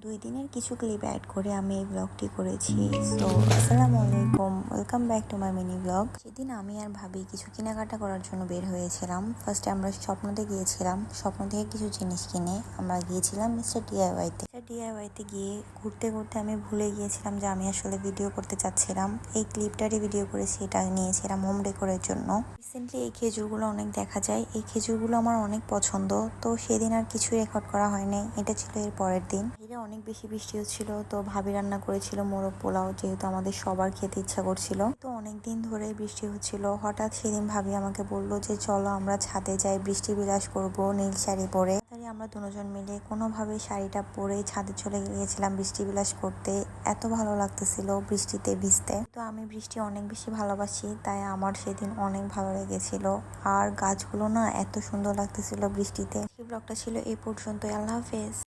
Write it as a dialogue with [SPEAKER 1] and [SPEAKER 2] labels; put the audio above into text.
[SPEAKER 1] 2 দিনের কিছু clip add করে আমি এই ব্লগটি করেছি। সো আসসালামু আলাইকুম, welcome back to my mini blog. সেদিন আমি আর ভাবি কিছু কেনাকাটা করার জন্য বের হয়েছিলাম। ফার্স্টে আমরা স্বপ্নতে গিয়েছিলাম। স্বপ্ন থেকে কিছু জিনিস কিনে আমরা গিয়েছিলাম মিস্টার ডিআইওয়াইতে। ডিআইওয়াইতে গিয়ে ঘুরতে ঘুরতে আমি ভুলে গিয়েছিলাম যে আমি আসলে ভিডিও করতে চাচ্ছিলাম। এই ক্লিপটারই ভিডিও করেছি, এটা নিয়েছিলাম হোম ডেকোরের জন্য। রিসেন্টলি এই খেজুরগুলো অনেক দেখা যায়, এই খেজুরগুলো আমার অনেক পছন্দ। তো সেদিন আর কিছু রেকর্ড করা হয়নি, এটা ছিল এর পরের দিন। বাইরে অনেক বেশি বৃষ্টি হচ্ছিল, তো ভাবি রান্না করেছিল মোরগ পোলাও, যেহেতু আমাদের সবার খেতে ইচ্ছা করছিল। তো অনেকদিন ধরে বৃষ্টি হচ্ছিল, হঠাৎ সেদিন ভাবি আমাকে বললো যে চলো আমরা ছাদে যাই, বৃষ্টি বিলাস করবো নীল শাড়ি পরে। তাই আমরা দুজন মিলে কোনোভাবে শাড়িটা পরে ছাদে চলে গিয়েছিলাম বৃষ্টি বিলাস করতে। এত ভালো লাগতেছিল বৃষ্টিতে ভিজতে। তো আমি বৃষ্টি অনেক বেশি ভালোবাসি, তাই আমার সেদিন অনেক ভালো লেগেছিল। আর গাছগুলো না এত সুন্দর লাগতেছিল বৃষ্টিতে। এই ব্লগটা ছিল এই পর্যন্ত। আল্লাহ হাফেজ।